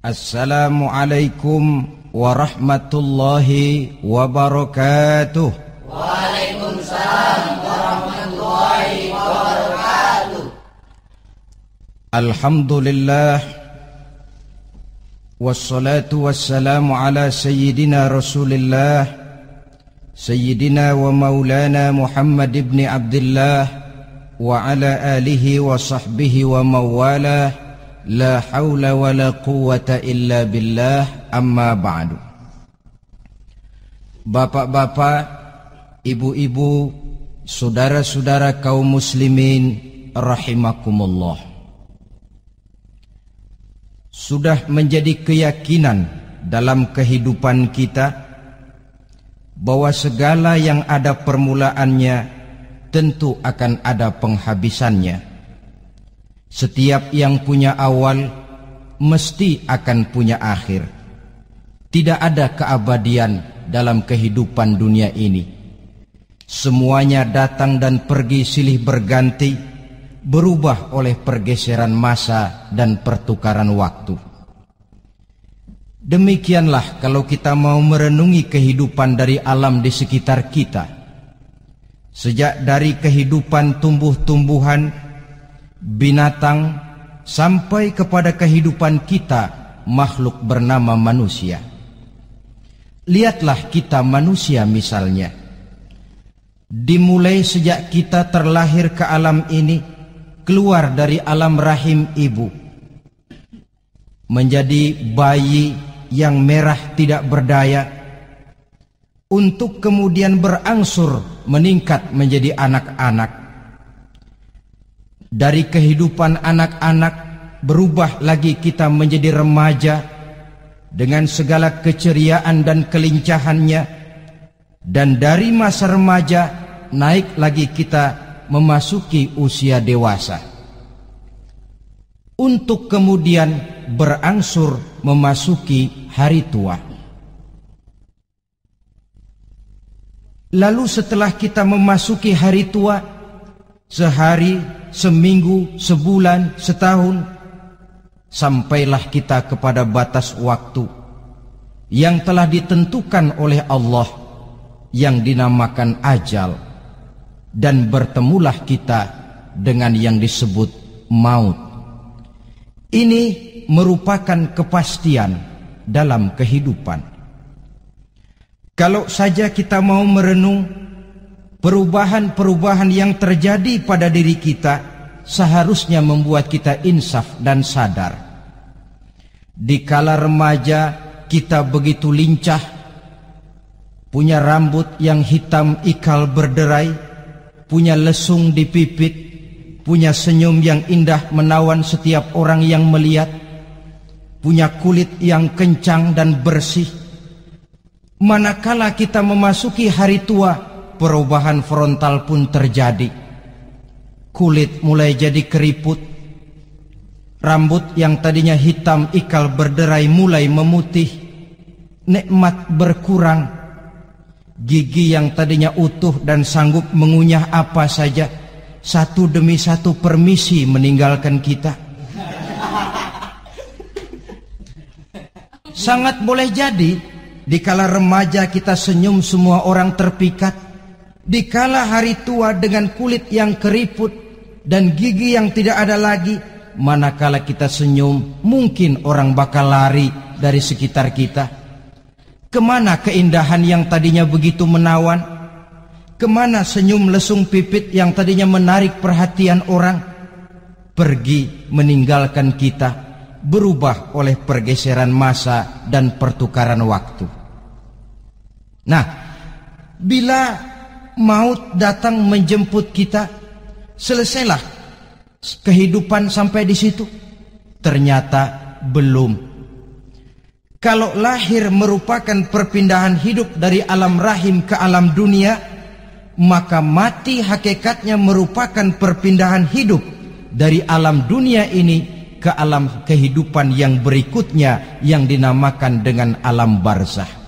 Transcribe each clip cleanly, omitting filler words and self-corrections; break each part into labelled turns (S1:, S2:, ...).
S1: Assalamualaikum warahmatullahi wabarakatuh.
S2: Waalaikumsalam warahmatullahi wabarakatuh.
S1: Alhamdulillah wassalatu wassalamu ala sayyidina Rasulillah sayyidina wa maulana Muhammad ibn Abdullah wa ala alihi wa sahbihi wa mawalah. La haula wa la quwwata illa billah, amma ba'du. Bapak-bapak, ibu-ibu, saudara-saudara kaum muslimin rahimakumullah. Sudah menjadi keyakinan dalam kehidupan kita bahwa segala yang ada permulaannya tentu akan ada penghabisannya. Setiap yang punya awal mesti akan punya akhir. Tidak ada keabadian dalam kehidupan dunia ini. Semuanya datang dan pergi silih berganti, berubah oleh pergeseran masa dan pertukaran waktu. Demikianlah kalau kita mau merenungi kehidupan dari alam di sekitar kita. Sejak dari kehidupan tumbuh-tumbuhan, binatang, sampai kepada kehidupan kita, makhluk bernama manusia. Lihatlah kita manusia misalnya. Dimulai sejak kita terlahir ke alam ini, keluar dari alam rahim ibu, menjadi bayi yang merah tidak berdaya, untuk kemudian berangsur meningkat menjadi anak-anak. Dari kehidupan anak-anak berubah lagi kita menjadi remaja dengan segala keceriaan dan kelincahannya, dan dari masa remaja naik lagi kita memasuki usia dewasa, untuk kemudian berangsur memasuki hari tua. Lalu setelah kita memasuki hari tua, sehari, seminggu, sebulan, setahun, sampailah kita kepada batas waktu yang telah ditentukan oleh Allah, yang dinamakan ajal, dan bertemulah kita dengan yang disebut maut. Ini merupakan kepastian dalam kehidupan. Kalau saja kita mau merenung perubahan-perubahan yang terjadi pada diri kita, seharusnya membuat kita insaf dan sadar. Di kala remaja kita begitu lincah, punya rambut yang hitam ikal berderai, punya lesung di pipit, punya senyum yang indah menawan setiap orang yang melihat, punya kulit yang kencang dan bersih. Manakala kita memasuki hari tua, perubahan frontal pun terjadi. Kulit mulai jadi keriput, rambut yang tadinya hitam ikal berderai mulai memutih, nikmat berkurang, gigi yang tadinya utuh dan sanggup mengunyah apa saja, satu demi satu permisi meninggalkan kita. Sangat boleh jadi dikala remaja kita senyum semua orang terpikat. Dikala hari tua dengan kulit yang keriput dan gigi yang tidak ada lagi, manakala kita senyum mungkin orang bakal lari dari sekitar kita. Kemana keindahan yang tadinya begitu menawan? Kemana senyum lesung pipit yang tadinya menarik perhatian orang? Pergi meninggalkan kita, berubah oleh pergeseran masa dan pertukaran waktu. Nah, bila maut datang menjemput kita, selesailah kehidupan sampai di situ? Ternyata belum. Kalau lahir merupakan perpindahan hidup dari alam rahim ke alam dunia, maka mati hakikatnya merupakan perpindahan hidup dari alam dunia ini ke alam kehidupan yang berikutnya, yang dinamakan dengan alam barzah.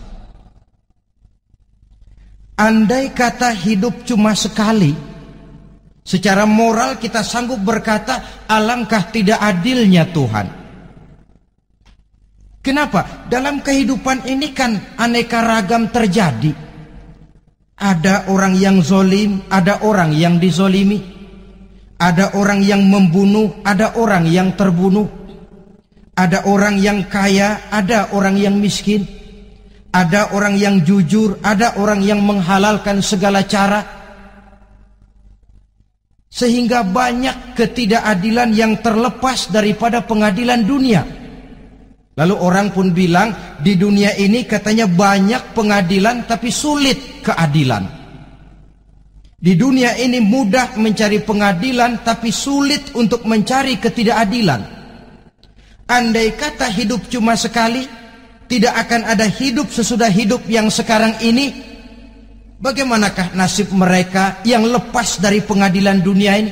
S1: Andai kata hidup cuma sekali, secara moral kita sanggup berkata, alangkah tidak adilnya Tuhan. Kenapa? Dalam kehidupan ini kan aneka ragam terjadi. Ada orang yang zolim, ada orang yang dizolimi. Ada orang yang membunuh, ada orang yang terbunuh. Ada orang yang kaya, ada orang yang miskin. Ada orang yang jujur, ada orang yang menghalalkan segala cara. Sehingga banyak ketidakadilan yang terlepas daripada pengadilan dunia. Lalu orang pun bilang, di dunia ini katanya banyak pengadilan tapi sulit keadilan. Di dunia ini mudah mencari pengadilan tapi sulit untuk mencari ketidakadilan. Andai kata hidup cuma sekali, tidak akan ada hidup sesudah hidup yang sekarang ini. Bagaimanakah nasib mereka yang lepas dari pengadilan dunia ini?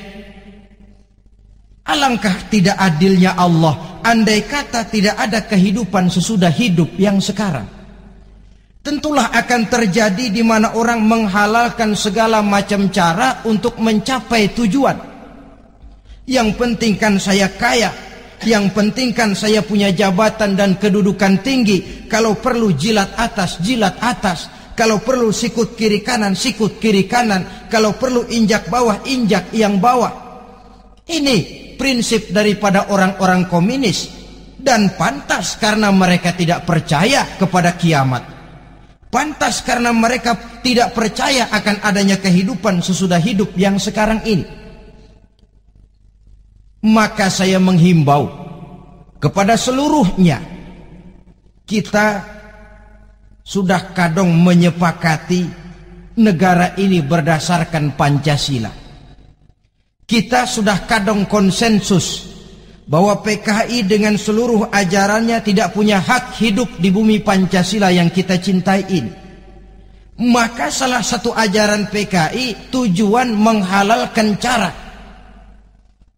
S1: Alangkah tidak adilnya Allah andai kata tidak ada kehidupan sesudah hidup yang sekarang. Tentulah akan terjadi di mana orang menghalalkan segala macam cara untuk mencapai tujuan. Yang penting kan saya kaya, yang penting kan saya punya jabatan dan kedudukan tinggi. Kalau perlu jilat atas, jilat atas. Kalau perlu sikut kiri kanan, sikut kiri kanan. Kalau perlu injak bawah, injak yang bawah. Ini prinsip daripada orang-orang komunis. Dan pantas karena mereka tidak percaya kepada kiamat. Pantas karena mereka tidak percaya akan adanya kehidupan sesudah hidup yang sekarang ini. Maka saya menghimbau kepada seluruhnya, kita sudah kadung menyepakati negara ini berdasarkan Pancasila. Kita sudah kadung konsensus bahwa PKI dengan seluruh ajarannya tidak punya hak hidup di bumi Pancasila yang kita cintai ini. Maka salah satu ajaran PKI tujuan menghalalkan cara.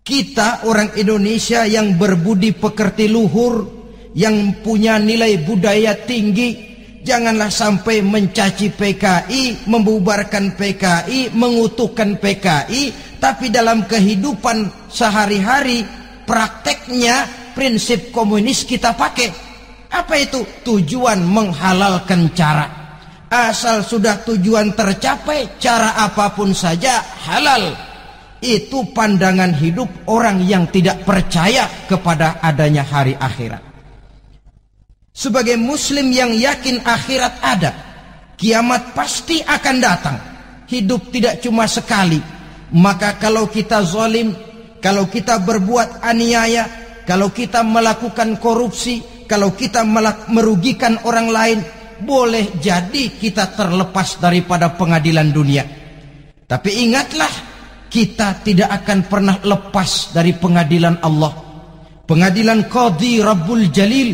S1: Kita orang Indonesia yang berbudi pekerti luhur, yang punya nilai budaya tinggi, janganlah sampai mencaci PKI, membubarkan PKI, mengutuhkan PKI, tapi dalam kehidupan sehari-hari prakteknya prinsip komunis kita pakai. Apa itu? Tujuan menghalalkan cara. Asal sudah tujuan tercapai, cara apapun saja halal. Itu pandangan hidup orang yang tidak percaya kepada adanya hari akhirat. Sebagai muslim yang yakin akhirat ada, kiamat pasti akan datang. Hidup tidak cuma sekali. Maka kalau kita zalim, kalau kita berbuat aniaya, kalau kita melakukan korupsi, kalau kita merugikan orang lain, boleh jadi kita terlepas daripada pengadilan dunia. Tapi ingatlah, kita tidak akan pernah lepas dari pengadilan Allah. Pengadilan Qadhi Rabbul Jalil,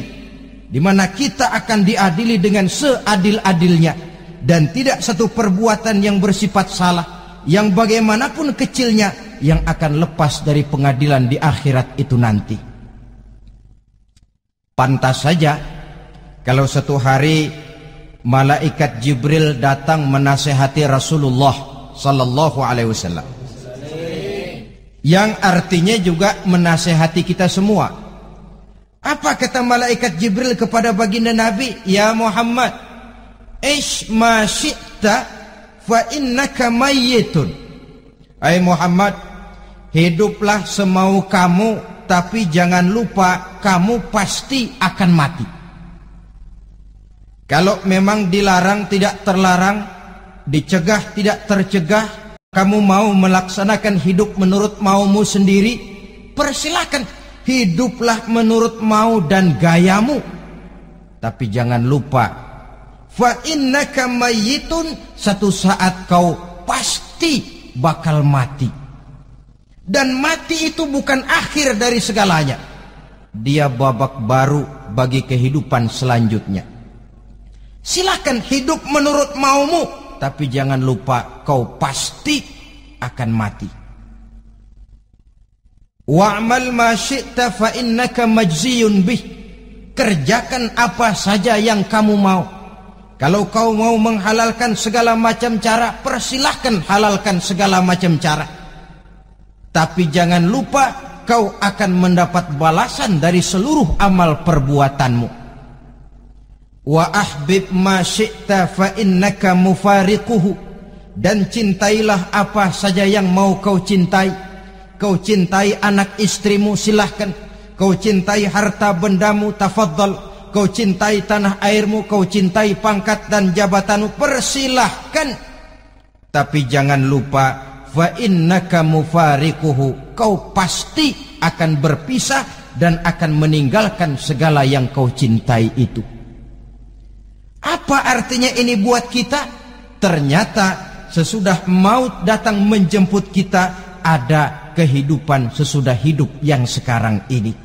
S1: di mana kita akan diadili dengan seadil-adilnya. Dan tidak satu perbuatan yang bersifat salah, yang bagaimanapun kecilnya, yang akan lepas dari pengadilan di akhirat itu nanti. Pantas saja kalau satu hari malaikat Jibril datang menasehati Rasulullah sallallahu alaihi wasallam, yang artinya juga menasehati kita semua. Apa kata malaikat Jibril kepada baginda Nabi? Ya Muhammad, ish ma syi'ta fa innaka mayyitun. Hai Muhammad, hiduplah semau kamu, tapi jangan lupa kamu pasti akan mati. Kalau memang dilarang tidak terlarang, dicegah tidak tercegah, kamu mau melaksanakan hidup menurut maumu sendiri, persilahkan. Hiduplah menurut mau dan gayamu. Tapi jangan lupa, fa innaka mayyitun, satu saat kau pasti bakal mati. Dan mati itu bukan akhir dari segalanya. Dia babak baru bagi kehidupan selanjutnya. Silahkan hidup menurut maumu, tapi jangan lupa kau pasti akan mati. Wa'mal ma syi'ta fa innaka majziyun bih. Kerjakan apa saja yang kamu mau. Kalau kau mau menghalalkan segala macam cara, persilahkan halalkan segala macam cara. Tapi jangan lupa kau akan mendapat balasan dari seluruh amal perbuatanmu. Wa ahbib ma syi'ta fa innaka mufariquhu. Dan cintailah apa saja yang mau kau cintai. Kau cintai anak istrimu, silahkan. Kau cintai harta bendamu, tafadhal. Kau cintai tanah airmu, kau cintai pangkat dan jabatanmu, persilahkan. Tapi jangan lupa, fa innaka mufariquhu. Kau pasti akan berpisah dan akan meninggalkan segala yang kau cintai itu. Apa artinya ini buat kita? Ternyata sesudah maut datang menjemput kita, ada kehidupan sesudah hidup yang sekarang ini.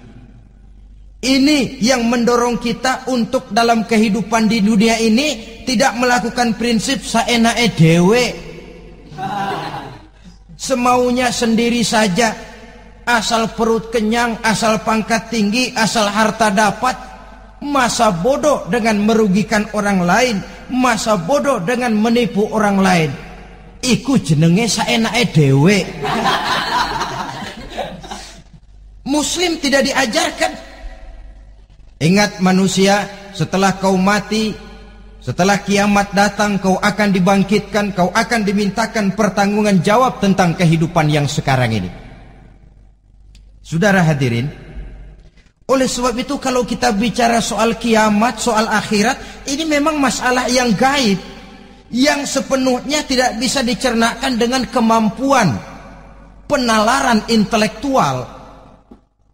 S1: Ini yang mendorong kita untuk dalam kehidupan di dunia ini tidak melakukan prinsip saenake dhewe, semaunya sendiri saja, asal perut kenyang, asal pangkat tinggi, asal harta dapat. Masa bodoh dengan merugikan orang lain, masa bodoh dengan menipu orang lain. Iku jenenge saenake dhewe. Muslim tidak diajarkan. Ingat manusia, setelah kau mati, setelah kiamat datang, kau akan dibangkitkan, kau akan dimintakan pertanggungan jawab tentang kehidupan yang sekarang ini. Saudara hadirin, oleh sebab itu kalau kita bicara soal kiamat, soal akhirat, ini memang masalah yang gaib, yang sepenuhnya tidak bisa dicernakan dengan kemampuan penalaran intelektual.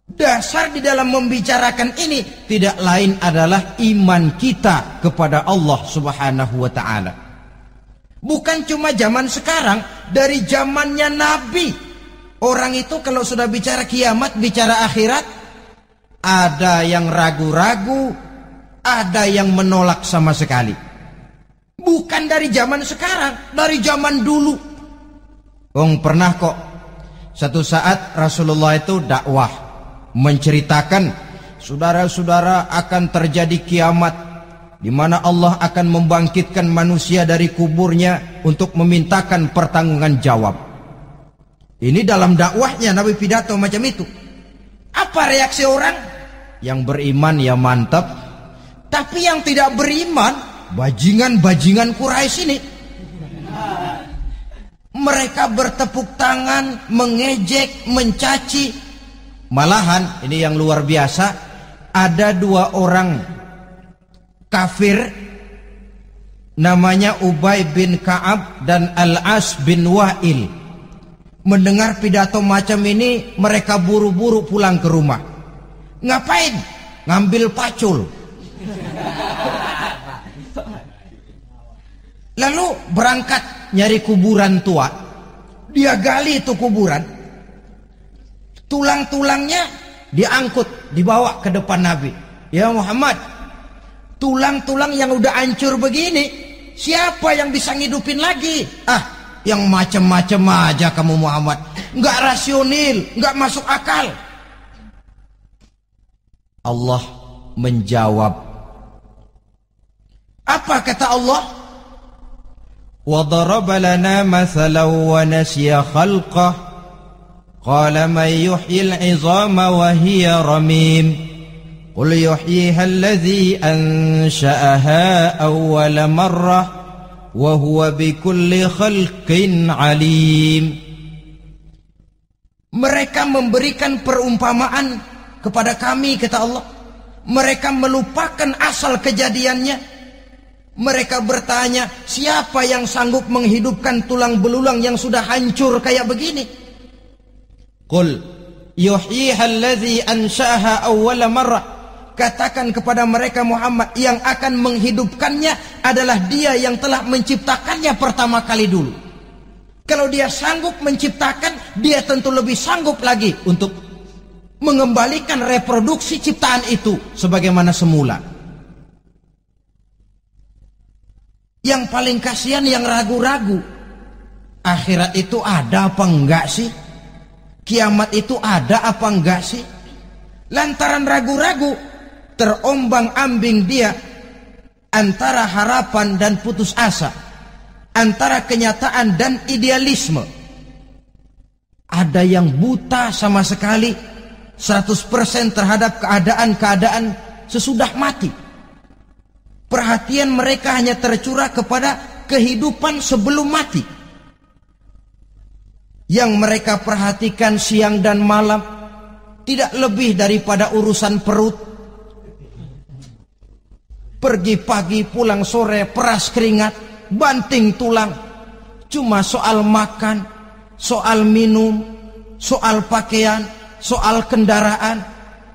S1: Dasar di dalam membicarakan ini tidak lain adalah iman kita kepada Allah Subhanahu wa ta'ala. Bukan cuma zaman sekarang, dari zamannya Nabi. Orang itu kalau sudah bicara kiamat, bicara akhirat, ada yang ragu-ragu, ada yang menolak sama sekali. Bukan dari zaman sekarang, dari zaman dulu. Pernah kok satu saat Rasulullah itu dakwah, menceritakan, saudara-saudara, akan terjadi kiamat di mana Allah akan membangkitkan manusia dari kuburnya untuk memintakan pertanggungan jawab. Ini dalam dakwahnya Nabi pidato macam itu. Apa reaksi orang? Yang beriman ya mantap, tapi yang tidak beriman, bajingan-bajingan Quraisy ini, mereka bertepuk tangan, mengejek, mencaci. Malahan ini yang luar biasa, ada dua orang kafir namanya Ubay bin Ka'ab dan Al-As bin Wa'il. Mendengar pidato macam ini, mereka buru-buru pulang ke rumah. Ngapain? Ngambil pacul. Lalu berangkat nyari kuburan tua. Dia gali itu kuburan. Tulang-tulangnya diangkut, dibawa ke depan Nabi. Ya Muhammad, tulang-tulang yang udah hancur begini, siapa yang bisa ngidupin lagi? Yang macam-macam aja kamu Muhammad. Nggak rasional, nggak masuk akal. Allah menjawab. Apa kata Allah? وَضَرَبَ لَنَا مَثَلًا وَنَسِيَ خَلْقَهُ قال من يحيي العظام وهي رميم قل يحييها الذي أنشأها أول مرة وهو بكل خلق عليم. Mereka memberikan perumpamaan kepada kami, kata Allah. Mereka melupakan asal kejadiannya. Mereka bertanya, siapa yang sanggup menghidupkan tulang belulang yang sudah hancur kayak begini? Qul yuhyiha allazi ansha'aha awwala marrah. Katakan kepada mereka Muhammad, yang akan menghidupkannya adalah Dia yang telah menciptakannya pertama kali dulu. Kalau Dia sanggup menciptakan, Dia tentu lebih sanggup lagi untuk mengembalikan reproduksi ciptaan itu sebagaimana semula. Yang paling kasihan yang ragu-ragu. Akhirat itu ada apa enggak sih? Kiamat itu ada apa enggak sih? Lantaran ragu-ragu, terombang-ambing dia antara harapan dan putus asa, antara kenyataan dan idealisme. Ada yang buta sama sekali 100% terhadap keadaan-keadaan sesudah mati. Perhatian mereka hanya tercurah kepada kehidupan sebelum mati. Yang mereka perhatikan siang dan malam tidak lebih daripada urusan perut. Pergi pagi, pulang sore, peras keringat, banting tulang. Cuma soal makan, soal minum, soal pakaian, soal kendaraan,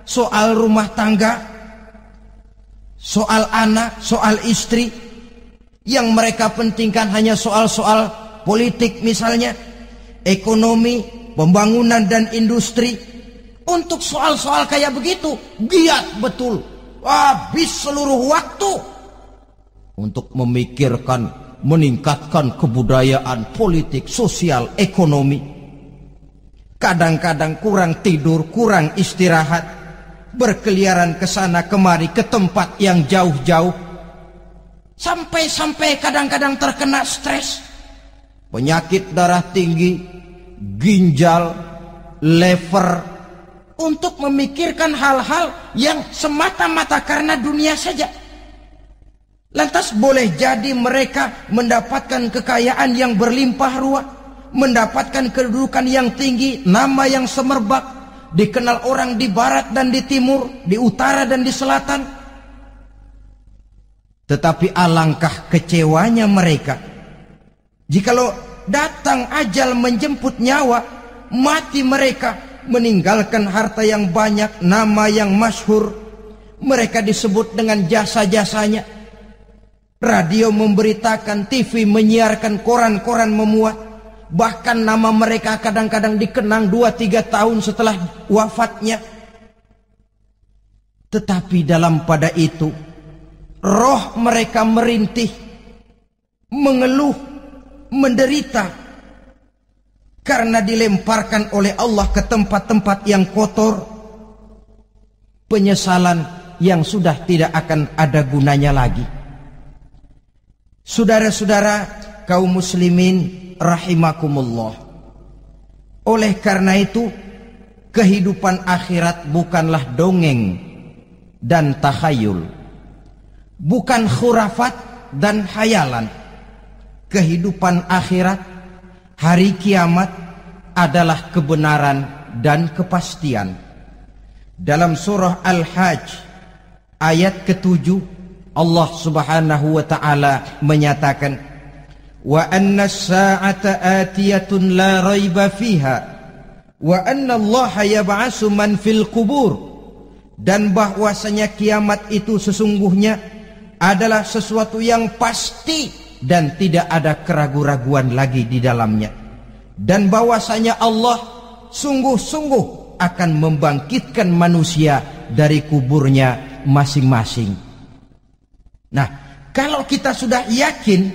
S1: soal rumah tangga, soal anak, soal istri. Yang mereka pentingkan hanya soal-soal politik misalnya, ekonomi, pembangunan dan industri. Untuk soal-soal kayak begitu, giat betul. Habis seluruh waktu untuk memikirkan, meningkatkan kebudayaan, politik, sosial, ekonomi. Kadang-kadang kurang tidur, kurang istirahat, berkeliaran ke sana kemari ke tempat yang jauh-jauh. Sampai-sampai kadang-kadang terkena stres, penyakit darah tinggi, ginjal, lever, untuk memikirkan hal-hal yang semata-mata karena dunia saja. Lantas boleh jadi mereka mendapatkan kekayaan yang berlimpah ruah, mendapatkan kedudukan yang tinggi, nama yang semerbak, dikenal orang di barat dan di timur, di utara dan di selatan. Tetapi alangkah kecewanya mereka jikalau datang ajal menjemput nyawa, mati mereka, meninggalkan harta yang banyak, nama yang masyhur. Mereka disebut dengan jasa-jasanya. Radio memberitakan, TV menyiarkan, koran-koran memuat. Bahkan nama mereka kadang-kadang dikenang 2-3 tahun setelah wafatnya. Tetapi dalam pada itu, roh mereka merintih, mengeluh, menderita, karena dilemparkan oleh Allah ke tempat-tempat yang kotor. Penyesalan yang sudah tidak akan ada gunanya lagi. Saudara-saudara kaum muslimin rahimakumullah. Oleh karena itu, kehidupan akhirat bukanlah dongeng dan takhayul, bukan khurafat dan hayalan. Kehidupan akhirat, hari kiamat, adalah kebenaran dan kepastian. Dalam surah Al-Hajj ayat ke-7, Allah Subhanahu wa taala menyatakan, wa anna as-sa'ata atiyatun la raiba fiha wa anna Allah yab'atsu man fil qubur. Dan bahwasanya kiamat itu sesungguhnya adalah sesuatu yang pasti dan tidak ada keraguan-raguan lagi di dalamnya. Dan bahwasanya Allah sungguh-sungguh akan membangkitkan manusia dari kuburnya masing-masing. Nah, kalau kita sudah yakin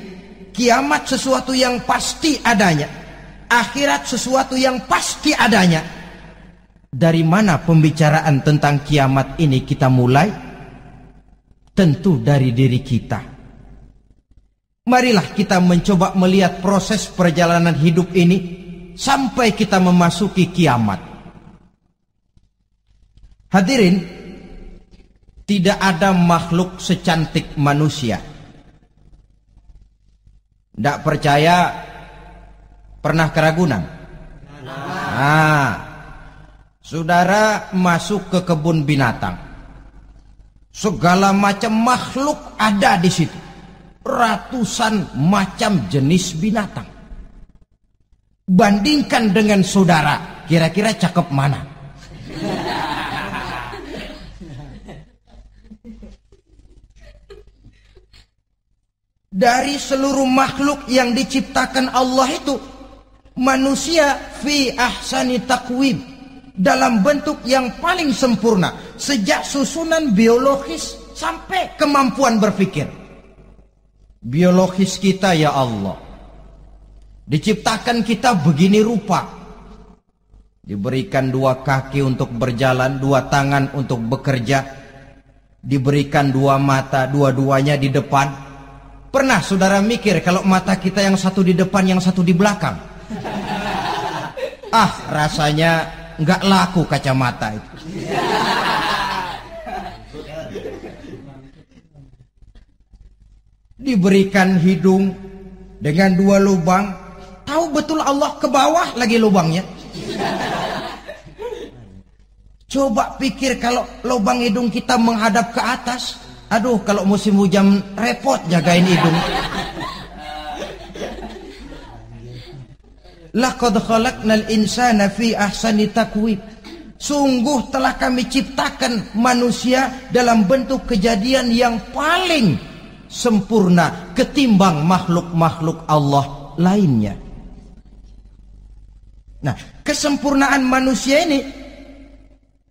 S1: kiamat sesuatu yang pasti adanya, akhirat sesuatu yang pasti adanya, dari mana pembicaraan tentang kiamat ini kita mulai? Tentu dari diri kita. Marilah kita mencoba melihat proses perjalanan hidup ini sampai kita memasuki kiamat. Hadirin, tidak ada makhluk secantik manusia. Tidak percaya, pernah ke Ragunan? Nah, saudara masuk ke kebun binatang, segala macam makhluk ada di situ. Ratusan macam jenis binatang. Bandingkan dengan saudara, kira-kira cakep mana? Dari seluruh makhluk yang diciptakan Allah itu, manusia fi ahsani taqwim, dalam bentuk yang paling sempurna, sejak susunan biologis sampai kemampuan berpikir. Biologis kita, ya Allah, diciptakan kita begini rupa. Diberikan 2 kaki untuk berjalan, 2 tangan untuk bekerja, diberikan 2 mata, dua-duanya di depan. Pernah saudara mikir kalau mata kita yang satu di depan, yang satu di belakang? Rasanya nggak laku kacamata itu. diberikan hidung dengan 2 lubang, tahu betul Allah ke bawah lagi lubangnya. Coba pikir kalau lubang hidung kita menghadap ke atas. Aduh, kalau musim hujan repot jagain hidung. Laqad khalaqnal insana fi ahsani taqwim. Sungguh telah kami ciptakan manusia dalam bentuk kejadian yang paling sempurna ketimbang makhluk-makhluk Allah lainnya. Nah, kesempurnaan manusia ini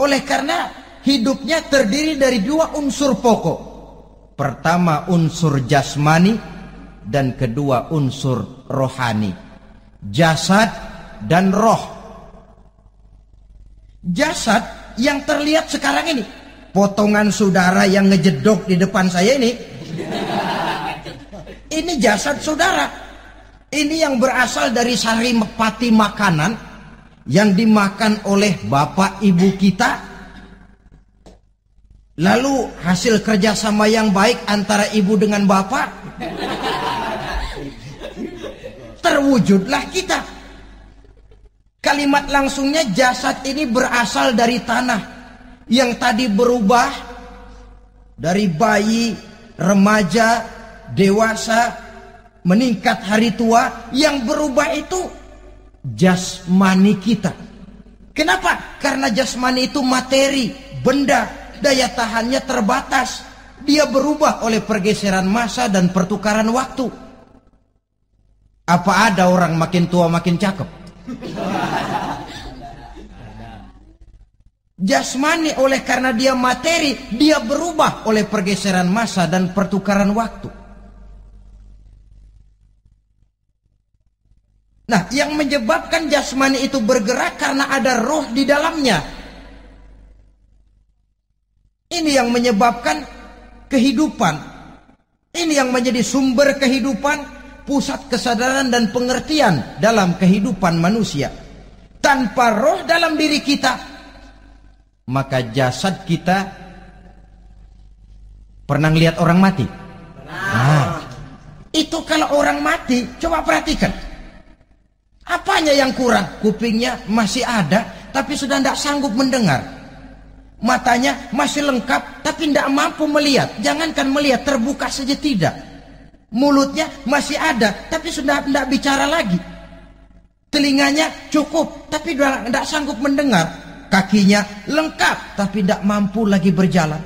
S1: oleh karena hidupnya terdiri dari 2 unsur pokok. Pertama unsur jasmani dan kedua unsur rohani. Jasad dan roh. Jasad yang terlihat sekarang ini, potongan saudara yang ngejedok di depan saya ini jasad saudara. Ini yang berasal dari saripati makanan yang dimakan oleh bapak ibu kita. Lalu hasil kerjasama yang baik antara ibu dengan bapak, terwujudlah kita. Kalimat langsungnya jasad ini berasal dari tanah yang tadi berubah dari bayi, remaja, dewasa, meningkat hari tua. Yang berubah itu jasmani kita. Kenapa? Karena jasmani itu materi, benda, daya tahannya terbatas. Dia berubah oleh pergeseran massa dan pertukaran waktu. Apa ada orang makin tua makin cakep? Jasmani oleh karena dia materi, dia berubah oleh pergeseran massa dan pertukaran waktu. Nah, yang menyebabkan jasmani itu bergerak karena ada roh di dalamnya. Ini yang menyebabkan kehidupan. Ini yang menjadi sumber kehidupan, pusat kesadaran dan pengertian dalam kehidupan manusia. Tanpa roh dalam diri kita, maka jasad kita, pernah lihat orang mati? Nah, itu kalau orang mati, coba perhatikan. Apanya yang kurang? Kupingnya masih ada, tapi sudah tidak sanggup mendengar. Matanya masih lengkap, tapi tidak mampu melihat. Jangankan melihat, terbuka saja tidak. Mulutnya masih ada, tapi sudah tidak bicara lagi. Telinganya cukup, tapi sudah tidak sanggup mendengar. Kakinya lengkap, tapi tidak mampu lagi berjalan.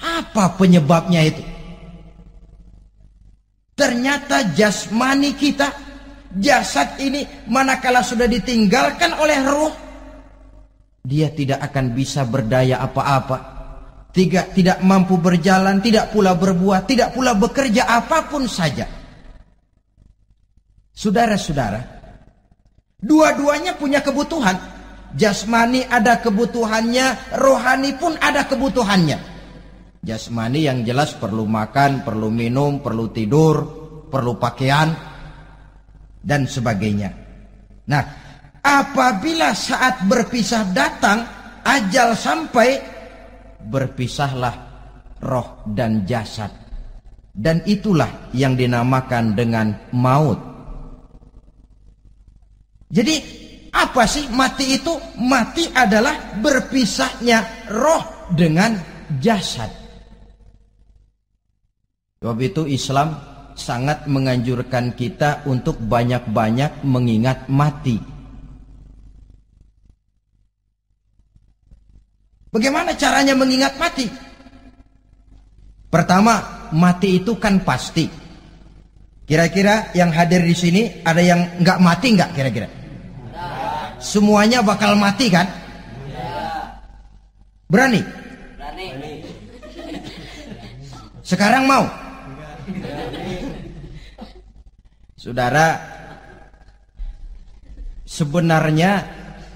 S1: Apa penyebabnya itu? Ternyata jasmani kita, jasad ini, manakala sudah ditinggalkan oleh ruh, dia tidak akan bisa berdaya apa-apa. Tidak mampu berjalan, tidak pula berbuat, tidak pula bekerja apapun saja. Saudara-saudara, dua-duanya punya kebutuhan. Jasmani ada kebutuhannya, rohani pun ada kebutuhannya. Jasmani yang jelas perlu makan, perlu minum, perlu tidur, perlu pakaian, dan sebagainya. Nah, apabila saat berpisah datang, ajal sampai, berpisahlah roh dan jasad. Dan itulah yang dinamakan dengan maut. Jadi apa sih mati itu? Mati adalah berpisahnya roh dengan jasad. Sebab itu Islam sangat menganjurkan kita untuk banyak-banyak mengingat mati. Bagaimana caranya mengingat mati? Pertama, mati itu kan pasti. Kira-kira yang hadir di sini ada yang nggak mati nggak kira-kira? Semuanya bakal mati kan? Berani? Berani. Sekarang mau? Saudara, sebenarnya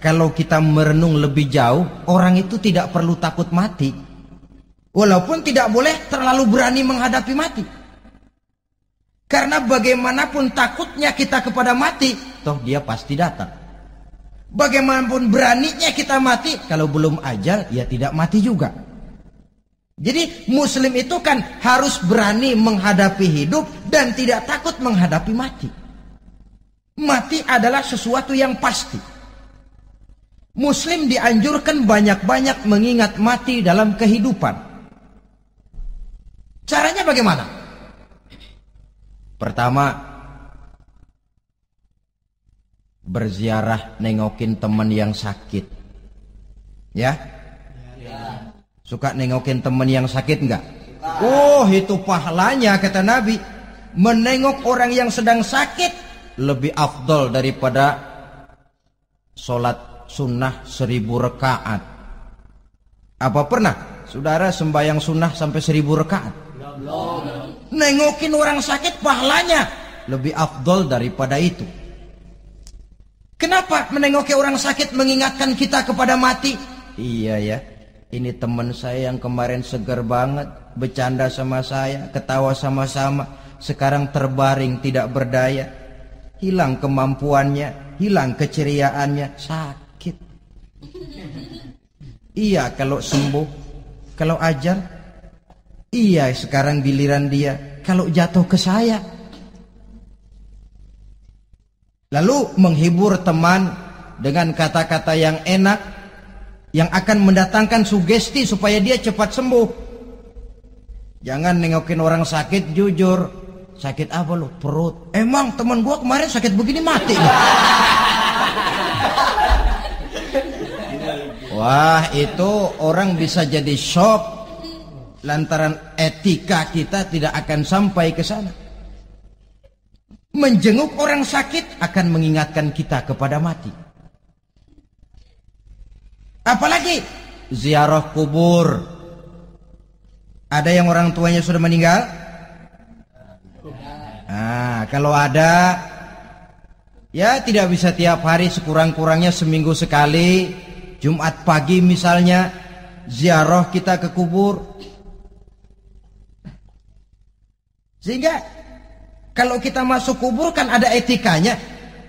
S1: kalau kita merenung lebih jauh, orang itu tidak perlu takut mati. Walaupun tidak boleh terlalu berani menghadapi mati. Karena bagaimanapun takutnya kita kepada mati, toh dia pasti datang. Bagaimanapun beraninya kita mati, kalau belum ajal, ya tidak mati juga. Jadi muslim itu kan harus berani menghadapi hidup dan tidak takut menghadapi mati. Mati adalah sesuatu yang pasti. Muslim dianjurkan banyak-banyak mengingat mati dalam kehidupan. Caranya bagaimana? Pertama, berziarah nengokin teman yang sakit. Ya? Suka nengokin teman yang sakit enggak? Oh, itu pahalanya kata Nabi. Menengok orang yang sedang sakit lebih afdol daripada sholat sunnah 1000 rakaat. Apa pernah saudara sembahyang sunnah sampai 1000 rakaat? Nengokin orang sakit pahalanya lebih afdol daripada itu. Kenapa menengoki orang sakit mengingatkan kita kepada mati? Iya ya, ini teman saya yang kemarin segar banget, bercanda sama saya, ketawa sama-sama, sekarang terbaring tidak berdaya, hilang kemampuannya, hilang keceriaannya, sakit. Iya kalau sembuh, kalau ajal, iya sekarang giliran dia, kalau jatuh ke saya. Lalu menghibur teman dengan kata-kata yang enak, yang akan mendatangkan sugesti supaya dia cepat sembuh. Jangan nengokin orang sakit jujur. Sakit apa lu? Perut. Emang teman gua kemarin sakit begini mati. Wah, itu orang bisa jadi shock lantaran etika kita tidak akan sampai ke sana. Menjenguk orang sakit akan mengingatkan kita kepada mati. Apalagi ziarah kubur. Ada yang orang tuanya sudah meninggal? Nah, kalau ada, ya tidak bisa tiap hari, sekurang-kurangnya seminggu sekali. Jumat pagi misalnya, ziarah kita ke kubur. Sehingga kalau kita masuk kubur kan ada etikanya.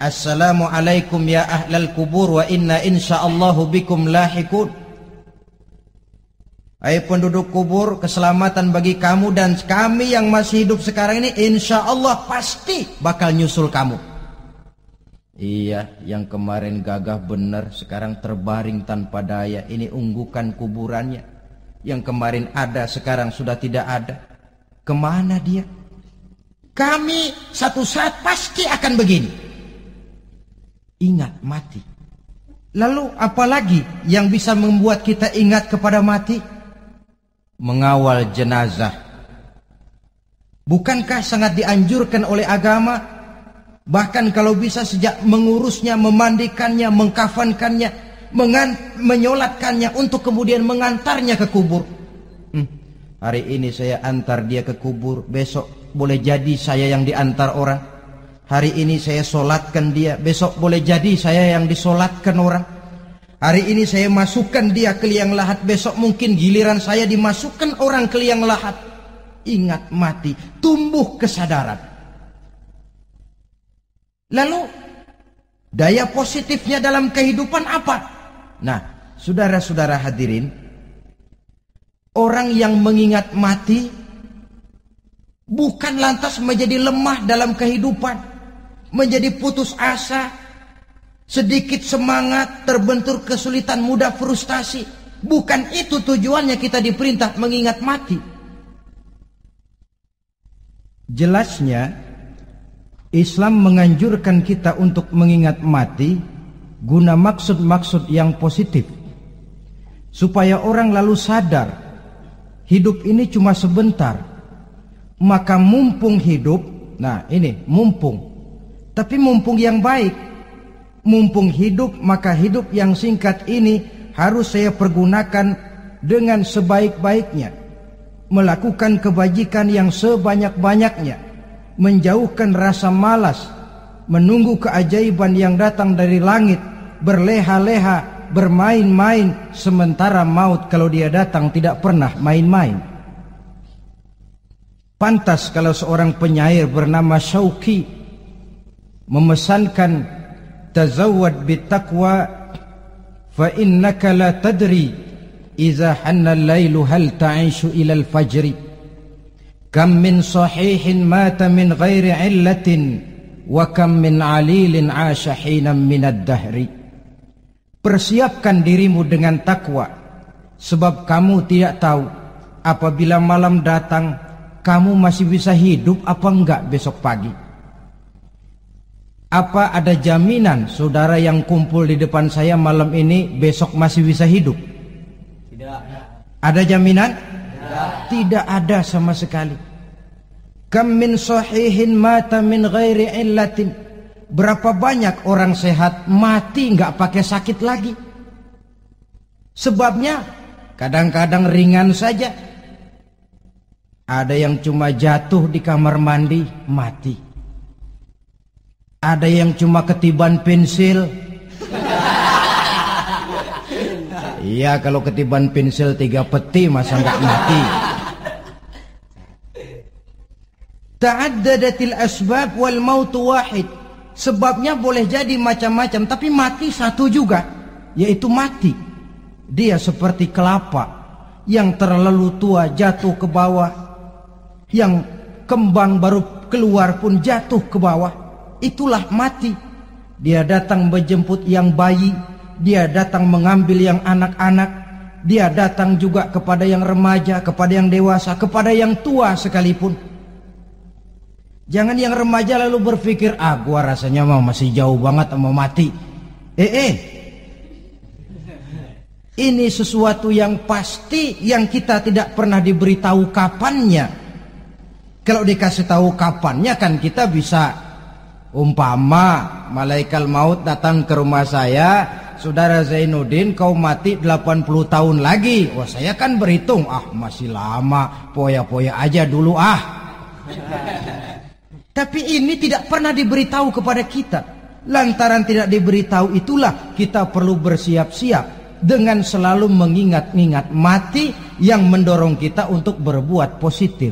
S1: Assalamualaikum ya ahlal kubur wa inna insyaallahu bikum lahikun. Hai penduduk kubur, keselamatan bagi kamu dan kami yang masih hidup sekarang ini insyaallah pasti bakal nyusul kamu. Iya, yang kemarin gagah benar sekarang terbaring tanpa daya. Ini unggukan kuburannya. Yang kemarin ada sekarang sudah tidak ada. Kemana dia? Kami satu saat pasti akan begini. Ingat mati. Lalu apalagi yang bisa membuat kita ingat kepada mati? Mengawal jenazah. Bukankah sangat dianjurkan oleh agama? Bahkan kalau bisa sejak mengurusnya, memandikannya, mengkafankannya, menyolatkannya untuk kemudian mengantarnya ke kubur. Hari ini saya antar dia ke kubur, besok boleh jadi saya yang diantar orang. Hari ini saya solatkan dia, besok boleh jadi saya yang disolatkan orang. Hari ini saya masukkan dia ke liang lahat, besok mungkin giliran saya dimasukkan orang ke liang lahat. Ingat mati, tumbuh kesadaran. Lalu daya positifnya dalam kehidupan apa? Nah, saudara-saudara hadirin, orang yang mengingat mati bukan lantas menjadi lemah dalam kehidupan, menjadi putus asa, sedikit semangat, terbentur kesulitan, mudah frustasi. Bukan itu tujuannya kita diperintah mengingat mati. Jelasnya Islam menganjurkan kita untuk mengingat mati guna maksud-maksud yang positif, supaya orang lalu sadar hidup ini cuma sebentar. Maka mumpung hidup, nah ini mumpung, tapi mumpung yang baik. Mumpung hidup, maka hidup yang singkat ini harus saya pergunakan dengan sebaik-baiknya, melakukan kebajikan yang sebanyak-banyaknya, menjauhkan rasa malas, menunggu keajaiban yang datang dari langit, berleha-leha, bermain-main, sementara maut kalau dia datang tidak pernah main-main. Pantas kalau seorang penyair bernama Syauqi memesankan tazawwad bittaqwa fa innaka la tadri iza hanna al-lailu hal ta'ishu ila al-fajri kam min sahihin mata min ghairi illatin wa kam min alilin 'asha hinan min ad-dahri. Persiapkan dirimu dengan takwa, sebab kamu tidak tahu apabila malam datang kamu masih bisa hidup apa enggak besok pagi. Apa ada jaminan saudara yang kumpul di depan saya malam ini besok masih bisa hidup?
S2: Tidak.
S1: Ada jaminan?
S2: Tidak.
S1: Tidak ada sama sekali. Kam min sahihin mata min ghairi illatin. Berapa banyak orang sehat mati enggak pakai sakit lagi. Sebabnya kadang-kadang ringan saja. Ada yang cuma jatuh di kamar mandi mati. Ada yang cuma ketiban pensil. Iya, kalau ketiban pensil 3 peti masa enggak mati. Ta'addadatil asbab wal mautu wahid. Sebabnya boleh jadi macam-macam, tapi mati satu juga, yaitu mati. Dia seperti kelapa yang terlalu tua jatuh ke bawah, yang kembang baru keluar pun jatuh ke bawah. Itulah mati. Dia datang menjemput yang bayi, dia datang mengambil yang anak-anak, dia datang juga kepada yang remaja, kepada yang dewasa, kepada yang tua sekalipun. Jangan yang remaja lalu berpikir, gua rasanya masih jauh banget mau mati. Ini sesuatu yang pasti yang kita tidak pernah diberitahu kapannya. Kalau dikasih tahu kapannya kan kita bisa, umpama malaikat maut datang ke rumah saya, saudara Zainuddin kau mati 80 tahun lagi. Wah, saya kan berhitung, masih lama, poya-poya aja dulu Tapi ini tidak pernah diberitahu kepada kita. Lantaran tidak diberitahu itulah kita perlu bersiap-siap dengan selalu mengingat-ingat mati yang mendorong kita untuk berbuat positif.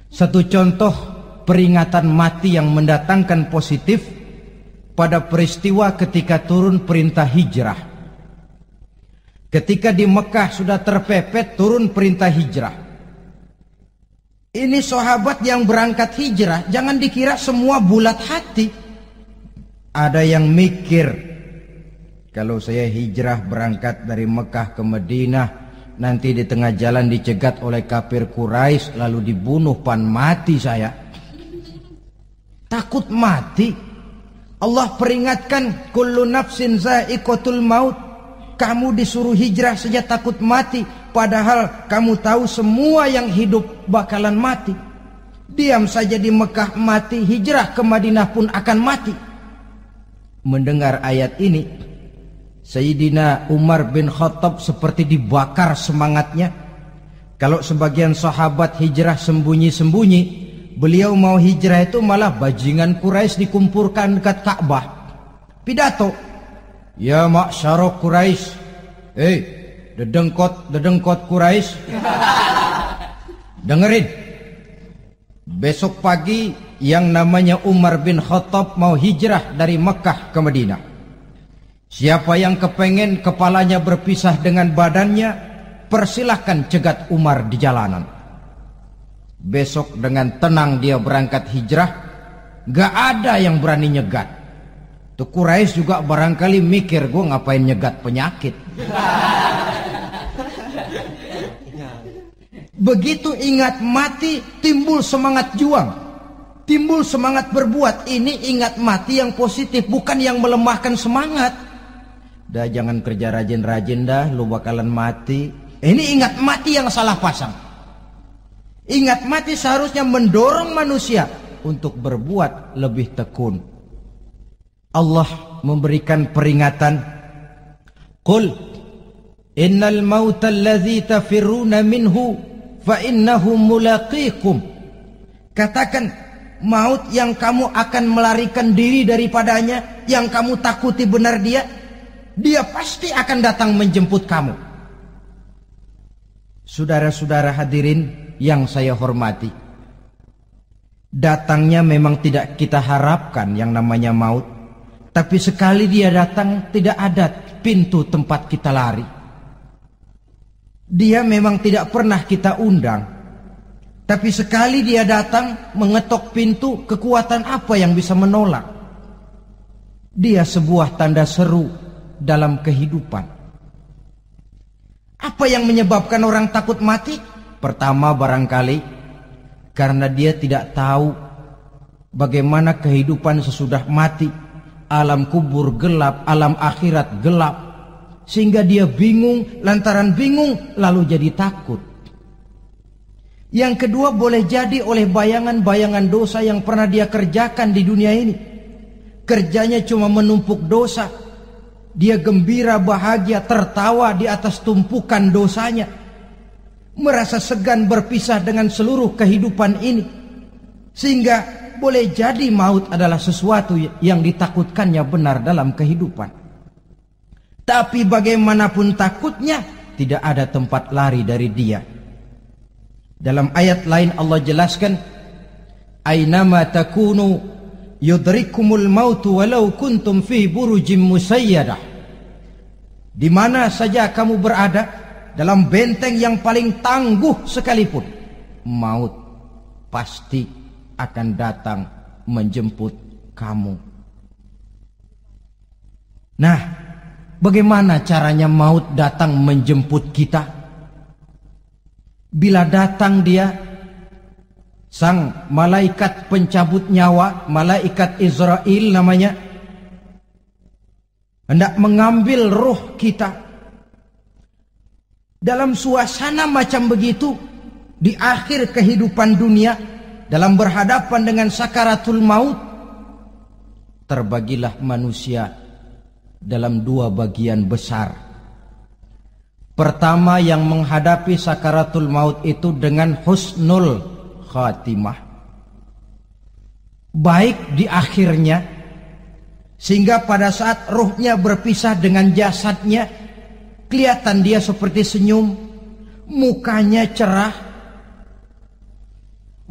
S1: Satu contoh peringatan mati yang mendatangkan positif pada peristiwa ketika turun perintah hijrah. Ketika di Mekah sudah terpepet turun perintah hijrah. Ini sahabat yang berangkat hijrah, jangan dikira semua bulat hati. Ada yang mikir, kalau saya hijrah berangkat dari Mekah ke Madinah, nanti di tengah jalan dicegat oleh kafir Quraisy lalu dibunuh, mati saya. Takut mati. Allah peringatkan, kullu nafsin za'iqatul maut. Kamu disuruh hijrah saja takut mati, padahal kamu tahu semua yang hidup bakalan mati. Diam saja di Mekah mati, hijrah ke Madinah pun akan mati. Mendengar ayat ini, Sayyidina Umar bin Khattab seperti dibakar semangatnya. Kalau sebagian sahabat hijrah sembunyi-sembunyi, beliau mau hijrah itu malah bajingan Quraisy dikumpulkan dekat Ka'bah. Pidato, ya ma'syara Quraisy, dedengkot Quraisy, dengerin. Besok pagi yang namanya Umar bin Khattab mau hijrah dari Mekah ke Madinah. Siapa yang kepengen kepalanya berpisah dengan badannya, persilahkan cegat Umar di jalanan. Besok dengan tenang dia berangkat hijrah, gak ada yang berani nyegat. Tuh Quraisy juga barangkali mikir, gue ngapain nyegat penyakit. Begitu ingat mati, timbul semangat juang, timbul semangat berbuat. Ini ingat mati yang positif, bukan yang melemahkan semangat. Dah jangan kerja rajin-rajin dah, lu bakalan mati. Ini ingat mati yang salah pasang. Ingat mati seharusnya mendorong manusia untuk berbuat lebih tekun. Allah memberikan peringatan, qul innal mauta allazi tafirruna minhu fa innahu mulaqikum. Katakan, maut yang kamu akan melarikan diri daripadanya, yang kamu takuti benar dia pasti akan datang menjemput kamu. Saudara-saudara hadirin yang saya hormati, datangnya memang tidak kita harapkan yang namanya maut, tapi sekali dia datang tidak ada pintu tempat kita lari. Dia memang tidak pernah kita undang, tapi sekali dia datang mengetok pintu, kekuatan apa yang bisa menolak? Dia sebuah tanda seru dalam kehidupan. Apa yang menyebabkan orang takut mati? Pertama, barangkali karena dia tidak tahu bagaimana kehidupan sesudah mati. Alam kubur gelap, alam akhirat gelap, sehingga dia bingung. Lantaran bingung lalu jadi takut. Yang kedua, boleh jadi oleh bayangan-bayangan dosa yang pernah dia kerjakan di dunia ini. Kerjanya cuma menumpuk dosa. Dia gembira, bahagia, tertawa di atas tumpukan dosanya. Merasa segan berpisah dengan seluruh kehidupan ini. Sehingga boleh jadi maut adalah sesuatu yang ditakutkannya benar dalam kehidupan. Tapi bagaimanapun takutnya, tidak ada tempat lari dari dia. Dalam ayat lain Allah jelaskan, Aynama takunu yudrikumul mautu walau kuntum fi burujim musayyadah. Di mana saja kamu berada, dalam benteng yang paling tangguh sekalipun, maut pasti akan datang menjemput kamu. Nah, bagaimana caranya maut datang menjemput kita? Bila datang dia, sang malaikat pencabut nyawa, malaikat Israel namanya, hendak mengambil ruh kita. Dalam suasana macam begitu, di akhir kehidupan dunia, dalam berhadapan dengan sakaratul maut, terbagilah manusia dalam dua bagian besar. Pertama, yang menghadapi sakaratul maut itu dengan husnul khatimah, baik di akhirnya, sehingga pada saat ruhnya berpisah dengan jasadnya, kelihatan dia seperti senyum, mukanya cerah.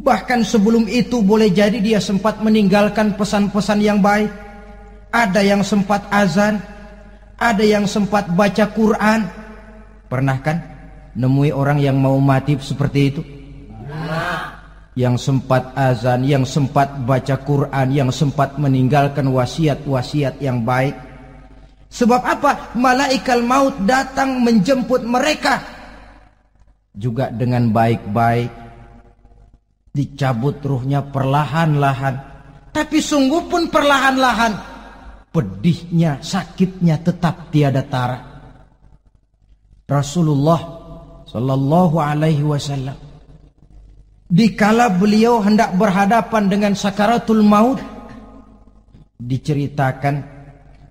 S1: Bahkan sebelum itu boleh jadi dia sempat meninggalkan pesan-pesan yang baik. Ada yang sempat azan, ada yang sempat baca Quran. Pernah kan nemui orang yang mau mati seperti itu? Yang sempat azan, yang sempat baca Quran, yang sempat meninggalkan wasiat-wasiat yang baik. Sebab apa? Malaikat maut datang menjemput mereka juga dengan baik-baik. Dicabut ruhnya perlahan-lahan, tapi sungguh pun perlahan-lahan. Pedihnya, sakitnya tetap tiada tara. Rasulullah Sallallahu Alaihi Wasallam, dikala beliau hendak berhadapan dengan sakaratul maut, diceritakan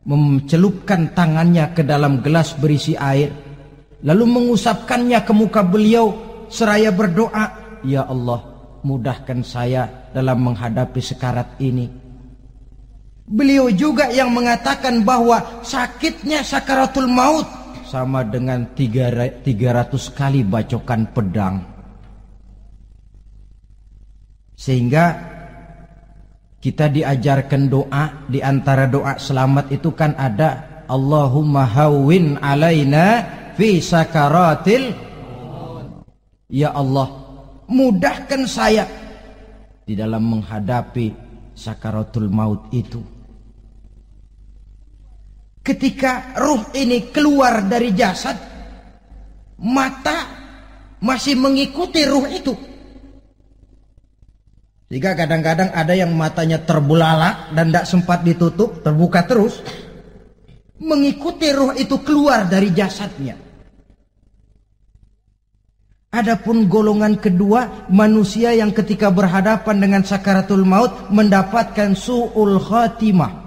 S1: mencelupkan tangannya ke dalam gelas berisi air, lalu mengusapkannya ke muka beliau seraya berdoa, "Ya Allah, mudahkan saya dalam menghadapi sekarat ini." Beliau juga yang mengatakan bahwa sakitnya sakaratul maut sama dengan 300 kali bacokan pedang. Sehingga kita diajarkan doa. Di antara doa selamat itu kan ada, Allahumma hawwin alaina fi sakaratil. Ya Allah, mudahkan saya di dalam menghadapi sakaratul maut itu. Ketika ruh ini keluar dari jasad, mata masih mengikuti ruh itu. Jika kadang-kadang ada yang matanya terbelalak dan tidak sempat ditutup, terbuka terus, mengikuti ruh itu keluar dari jasadnya. Adapun golongan kedua, manusia yang ketika berhadapan dengan sakaratul maut mendapatkan su'ul khatimah,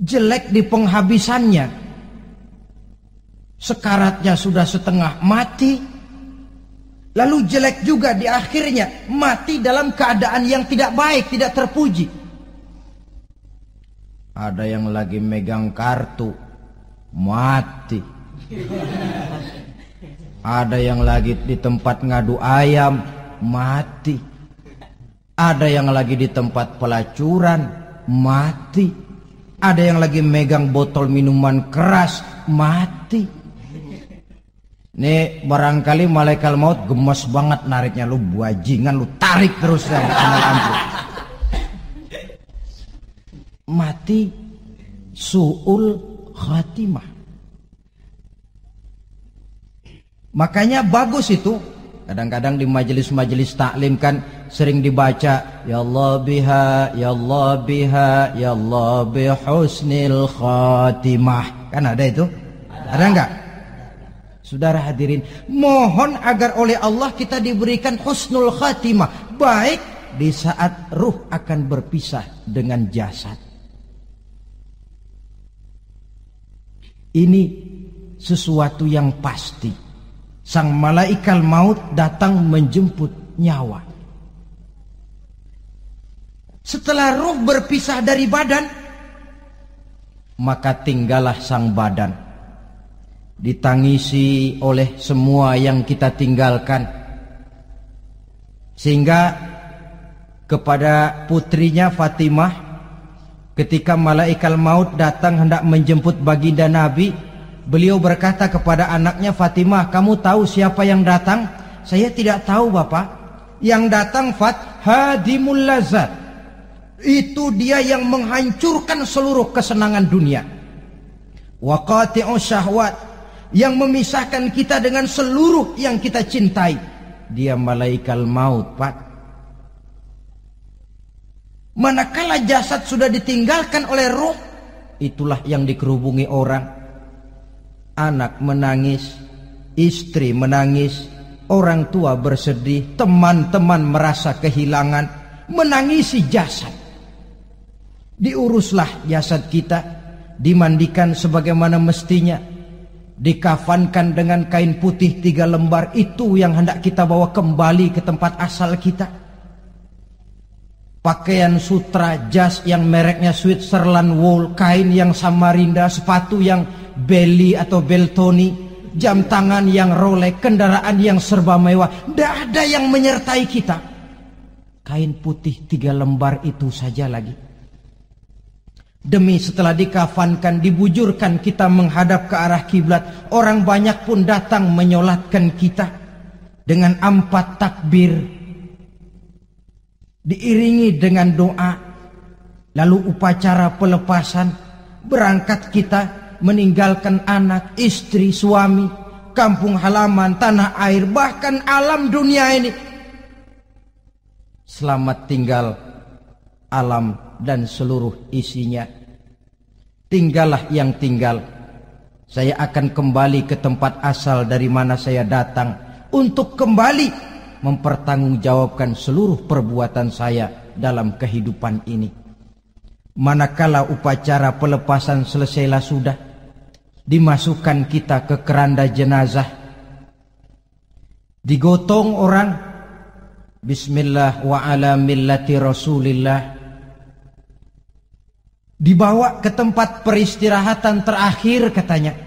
S1: jelek di penghabisannya. Sekaratnya sudah setengah mati, lalu jelek juga di akhirnya, mati dalam keadaan yang tidak baik, tidak terpuji. Ada yang lagi megang kartu, mati. Ada yang lagi di tempat ngadu ayam, mati. Ada yang lagi di tempat pelacuran, mati. Ada yang lagi megang botol minuman keras, mati. Ini barangkali malaikat maut gemes banget nariknya, lu bajingan, lu tarik terus ya, mati su'ul khatimah. Makanya bagus itu. Kadang-kadang di majelis-majelis taklim kan sering dibaca ya Allah biha, ya Allah biha, ya Allah bihusnil khatimah. Kan ada itu? Ada enggak? Saudara hadirin, mohon agar oleh Allah kita diberikan husnul khatimah, baik di saat ruh akan berpisah dengan jasad. Ini sesuatu yang pasti. Sang malaikat maut datang menjemput nyawa. Setelah ruh berpisah dari badan, maka tinggallah sang badan, ditangisi oleh semua yang kita tinggalkan. Sehingga kepada putrinya Fatimah, ketika malaikat maut datang hendak menjemput baginda Nabi, beliau berkata kepada anaknya, Fatimah, kamu tahu siapa yang datang? Saya tidak tahu, Bapak. Yang datang hadimul lazat. Itu dia yang menghancurkan seluruh kesenangan dunia. Wa qati'u syahwat, yang memisahkan kita dengan seluruh yang kita cintai. Dia malaikat maut, Pak. Manakala jasad sudah ditinggalkan oleh ruh, itulah yang dikerubungi orang. Anak menangis, istri menangis, orang tua bersedih, teman-teman merasa kehilangan, menangisi jasad. Diuruslah jasad kita, dimandikan sebagaimana mestinya, dikafankan dengan kain putih 3 lembar, itu yang hendak kita bawa kembali ke tempat asal kita. Pakaian sutra, jas yang mereknya Switzerland wool, kain yang Samarinda, sepatu yang Belly atau Beltoni, jam tangan yang Rolex, kendaraan yang serba mewah, tidak ada yang menyertai kita. Kain putih 3 lembar itu saja lagi. Demi setelah dikafankan, dibujurkan kita menghadap ke arah kiblat, orang banyak pun datang menyolatkan kita dengan 4 takbir, diiringi dengan doa. Lalu upacara pelepasan, berangkat kita meninggalkan anak, istri, suami, kampung halaman, tanah air, bahkan alam dunia ini. Selamat tinggal alam dan seluruh isinya. Tinggallah yang tinggal. Saya akan kembali ke tempat asal dari mana saya datang, untuk kembali mempertanggungjawabkan seluruh perbuatan saya dalam kehidupan ini. Manakala upacara pelepasan selesailah sudah, dimasukkan kita ke keranda jenazah, digotong orang, bismillah wa ala millati rasulillah, dibawa ke tempat peristirahatan terakhir katanya.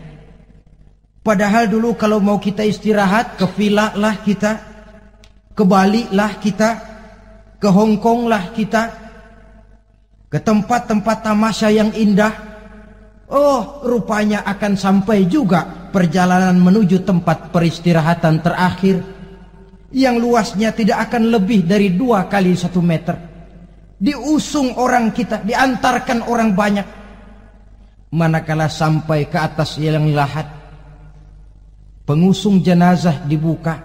S1: Padahal dulu kalau mau kita istirahat, ke villa lah kita, ke Bali lah kita, ke Hong Kong lah kita, ke tempat-tempat tamasya yang indah. Oh, rupanya akan sampai juga perjalanan menuju tempat peristirahatan terakhir, yang luasnya tidak akan lebih dari 2 kali 1 meter. Diusung orang kita, diantarkan orang banyak. Manakala sampai ke atas liang lahat, pengusung jenazah dibuka,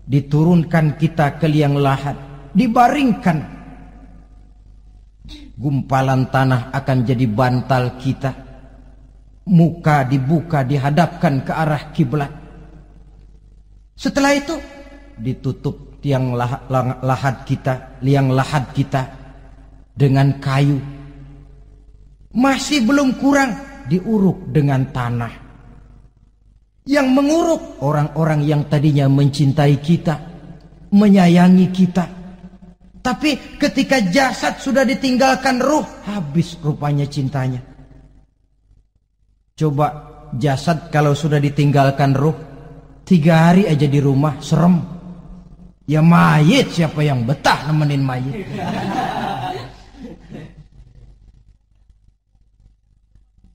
S1: diturunkan kita ke liang lahat, dibaringkan. Gumpalan tanah akan jadi bantal kita. Muka dibuka, dihadapkan ke arah kiblat. Setelah itu ditutup liang lahat kita dengan kayu. Masih belum kurang, diuruk dengan tanah. Yang menguruk orang-orang yang tadinya mencintai kita, menyayangi kita. Tapi ketika jasad sudah ditinggalkan ruh, habis rupanya cintanya. Coba jasad kalau sudah ditinggalkan ruh, 3 hari aja di rumah, serem. Ya mayit, siapa yang betah nemenin mayit?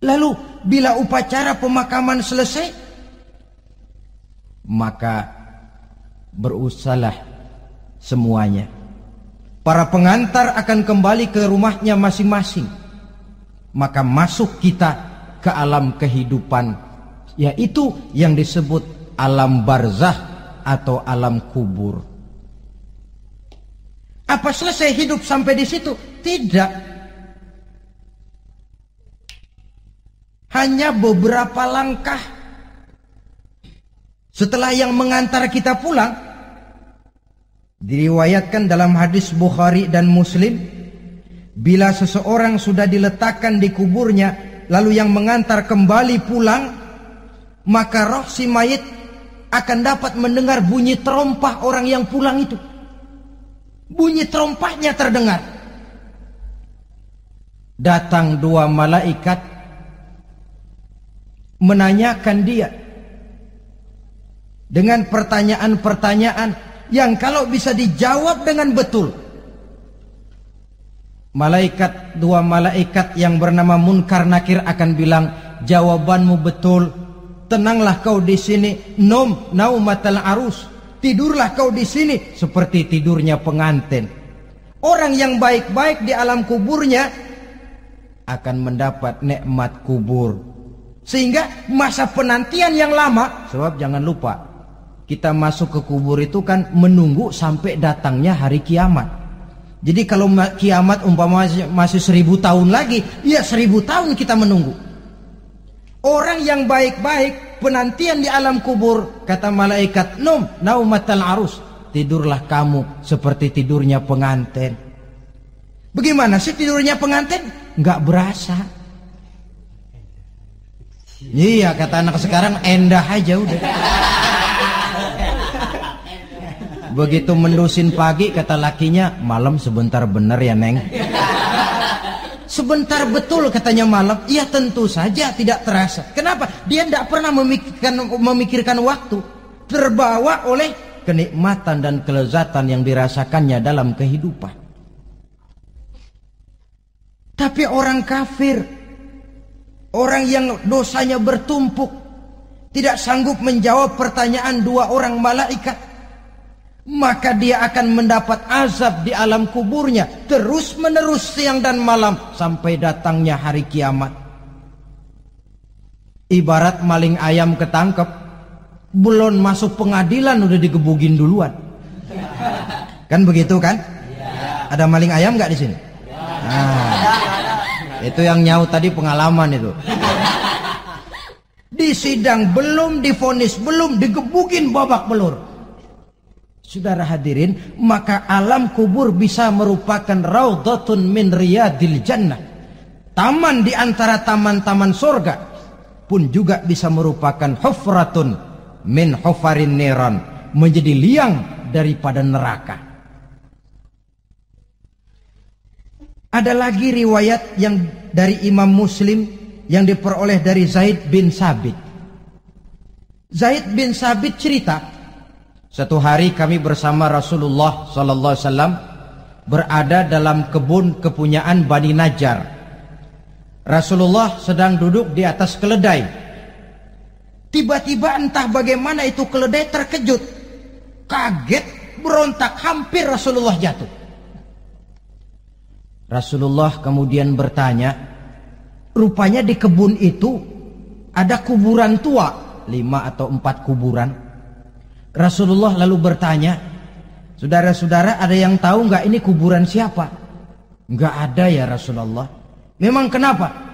S1: Lalu bila upacara pemakaman selesai, maka berusahalah semuanya. Para pengantar akan kembali ke rumahnya masing-masing. Maka masuk kita ke alam kehidupan, yaitu yang disebut alam barzah atau alam kubur. Apa selesai hidup sampai di situ? Tidak. Hanya beberapa langkah setelah yang mengantar kita pulang. Diriwayatkan dalam hadis Bukhari dan Muslim, bila seseorang sudah diletakkan di kuburnya, lalu yang mengantar kembali pulang, maka roh si mayit akan dapat mendengar bunyi terompah orang yang pulang itu. Bunyi terompahnya terdengar. Datang dua malaikat menanyakan dia dengan pertanyaan-pertanyaan yang kalau bisa dijawab dengan betul, dua malaikat yang bernama Munkar Nakir akan bilang, jawabanmu betul, tenanglah kau di sini, naumatal arus, tidurlah kau di sini seperti tidurnya pengantin. Orang yang baik-baik di alam kuburnya akan mendapat nikmat kubur, sehingga masa penantian yang lama. Sebab jangan lupa, kita masuk ke kubur itu kan menunggu sampai datangnya hari kiamat. Jadi kalau kiamat umpama masih 1000 tahun lagi, ya 1000 tahun kita menunggu. Orang yang baik-baik penantian di alam kubur, kata malaikat, naumatal arus, tidurlah kamu seperti tidurnya pengantin. Bagaimana sih tidurnya pengantin? Nggak berasa. Iya, kata anak sekarang, endah aja udah. Begitu mendusin pagi, kata lakinya, malam sebentar bener ya Neng. Sebentar betul katanya malam. Ya tentu saja tidak terasa. Kenapa? Dia tidak pernah memikirkan waktu. Terbawa oleh kenikmatan dan kelezatan yang dirasakannya dalam kehidupan. Tapi orang kafir, orang yang dosanya bertumpuk, tidak sanggup menjawab pertanyaan dua orang malaikat, maka dia akan mendapat azab di alam kuburnya terus menerus siang dan malam sampai datangnya hari kiamat. Ibarat maling ayam ketangkep, belum masuk pengadilan udah digebugin duluan. Kan begitu kan? Ada maling ayam nggak di sini? Nah, itu yang nyaut tadi pengalaman itu. Di sidang belum divonis, belum digebugin babak belur. Saudara hadirin, maka alam kubur bisa merupakan raudhatun min riyadil jannah. Taman di antara taman-taman surga, pun juga bisa merupakan hufratun min hufarin niran, menjadi liang daripada neraka. Ada lagi riwayat yang dari Imam Muslim yang diperoleh dari Zaid bin Sabit. Zaid bin Sabit cerita, satu hari kami bersama Rasulullah sallallahu alaihi wasallam berada dalam kebun kepunyaan Bani Najjar. Rasulullah sedang duduk di atas keledai. Tiba-tiba entah bagaimana itu keledai terkejut, kaget, berontak, hampir Rasulullah jatuh. Rasulullah kemudian bertanya, rupanya di kebun itu ada kuburan tua, 5 atau 4 kuburan. Rasulullah lalu bertanya, saudara-saudara ada yang tahu nggak ini kuburan siapa? Nggak ada ya Rasulullah. Memang kenapa?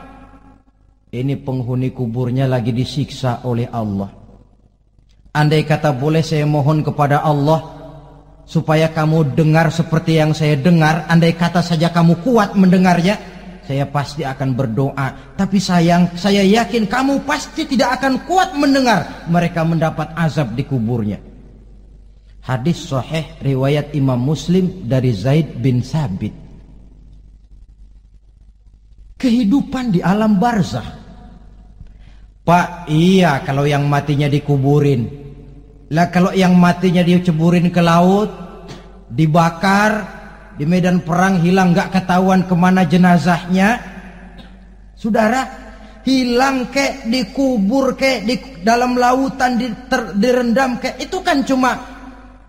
S1: Ini penghuni kuburnya lagi disiksa oleh Allah. Andai kata boleh saya mohon kepada Allah supaya kamu dengar seperti yang saya dengar, andai kata saja kamu kuat mendengarnya, saya pasti akan berdoa. Tapi sayang, saya yakin kamu pasti tidak akan kuat mendengar mereka mendapat azab di kuburnya. Hadis sahih riwayat Imam Muslim dari Zaid bin Sabit. Kehidupan di alam barzah. Pak, iya kalau yang matinya dikuburin. Lah kalau yang matinya diceburin ke laut, dibakar, di medan perang hilang gak ketahuan kemana jenazahnya. Saudara, hilang kek, dikubur kek, di dalam lautan direndam kek, itu kan cuma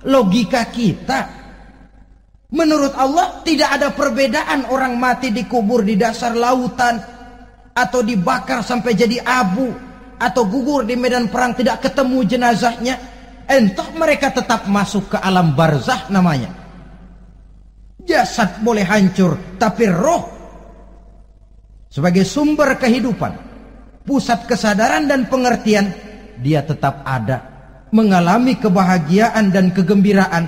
S1: logika kita. Menurut Allah tidak ada perbedaan orang mati dikubur di dasar lautan, atau dibakar sampai jadi abu, atau gugur di medan perang tidak ketemu jenazahnya. Entah mereka tetap masuk ke alam barzah namanya. Jasad boleh hancur, tapi roh sebagai sumber kehidupan, pusat kesadaran dan pengertian, dia tetap ada, mengalami kebahagiaan dan kegembiraan,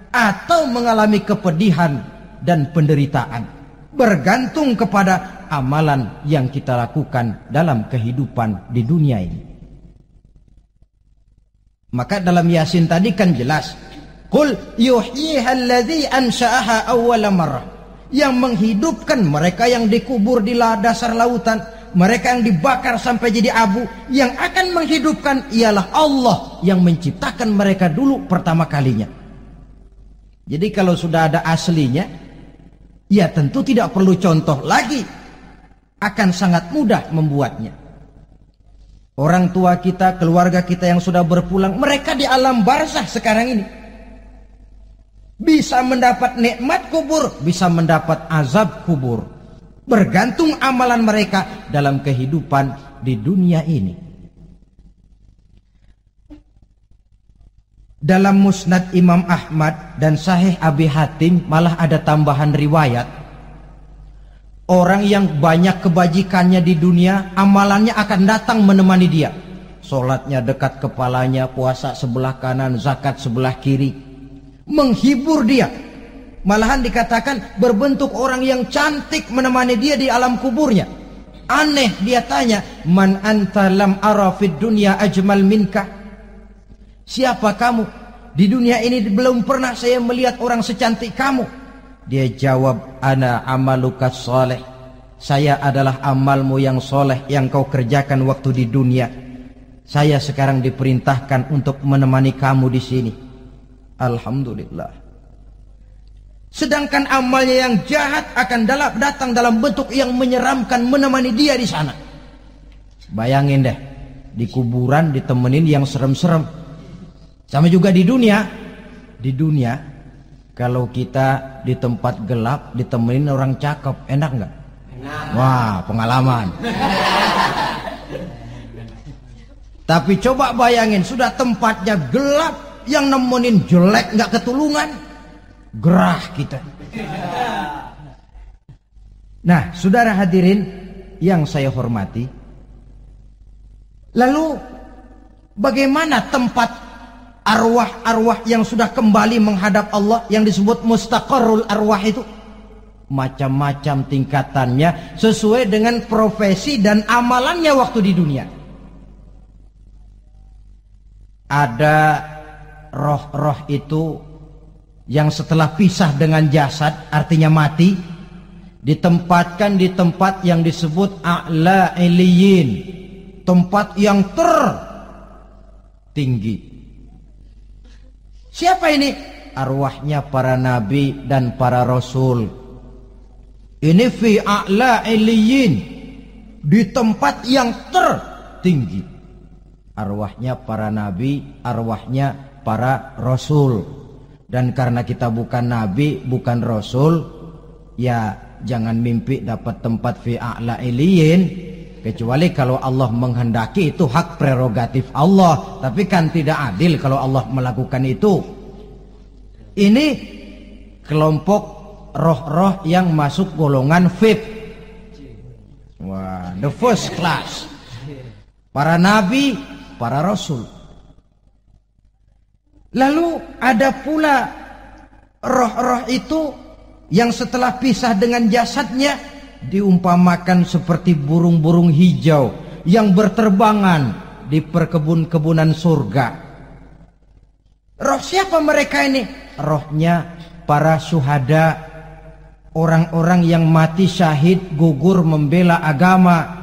S1: atau mengalami kepedihan dan penderitaan, bergantung kepada amalan yang kita lakukan dalam kehidupan di dunia ini. Maka dalam Yasin tadi kan jelas, qul yuhyiha alladzi ansha'aha awwala marrah, yang menghidupkan mereka yang dikubur di dasar lautan, mereka yang dibakar sampai jadi abu, yang akan menghidupkan ialah Allah yang menciptakan mereka dulu pertama kalinya. Jadi kalau sudah ada aslinya, ya tentu tidak perlu contoh lagi, akan sangat mudah membuatnya. Orang tua kita, keluarga kita yang sudah berpulang, mereka di alam barzah sekarang ini bisa mendapat nikmat kubur, bisa mendapat azab kubur, bergantung amalan mereka dalam kehidupan di dunia ini. Dalam Musnad Imam Ahmad dan Sahih Abi Hatim malah ada tambahan riwayat, orang yang banyak kebajikannya di dunia, amalannya akan datang menemani dia. Sholatnya dekat kepalanya, puasa sebelah kanan, zakat sebelah kiri, menghibur dia. Malahan dikatakan berbentuk orang yang cantik menemani dia di alam kuburnya. Aneh, dia tanya, man anta lam ara fid dunya ajmal minka. Siapa kamu? Di dunia ini belum pernah saya melihat orang secantik kamu. Dia jawab, ana amaluka soleh. Saya adalah amalmu yang soleh yang kau kerjakan waktu di dunia. Saya sekarang diperintahkan untuk menemani kamu di sini. Alhamdulillah. Sedangkan amalnya yang jahat akan datang dalam bentuk yang menyeramkan menemani dia di sana. Bayangin deh, di kuburan ditemenin yang serem-serem. Sama juga di dunia. Di dunia, kalau kita di tempat gelap ditemenin orang cakep, enak nggak? Enak. Wah, pengalaman. Tapi coba bayangin, sudah tempatnya gelap, yang nemenin jelek nggak ketulungan, gerah kita. Nah, saudara hadirin yang saya hormati, lalu bagaimana tempat arwah-arwah yang sudah kembali menghadap Allah yang disebut mustaqarrul arwah itu? Macam-macam tingkatannya sesuai dengan profesi dan amalannya waktu di dunia. Ada roh-roh itu yang setelah pisah dengan jasad, artinya mati, ditempatkan di tempat yang disebut a'la iliyin, tempat yang tertinggi. Siapa ini? Arwahnya para nabi dan para rasul. Ini fi a'la iliyin, di tempat yang tertinggi. Arwahnya para nabi, arwahnya para rasul. Dan karena kita bukan nabi, bukan rasul, ya jangan mimpi dapat tempat fi a'la iliyin, kecuali kalau Allah menghendaki. Itu hak prerogatif Allah, tapi kan tidak adil kalau Allah melakukan itu. Ini kelompok roh-roh yang masuk golongan VIP. Wah, the first class. Para nabi, para rasul. Lalu ada pula roh-roh itu yang setelah pisah dengan jasadnya diumpamakan seperti burung-burung hijau yang berterbangan di perkebun-kebunan surga. Roh siapa mereka ini? Rohnya para syuhada, orang-orang yang mati syahid gugur membela agama.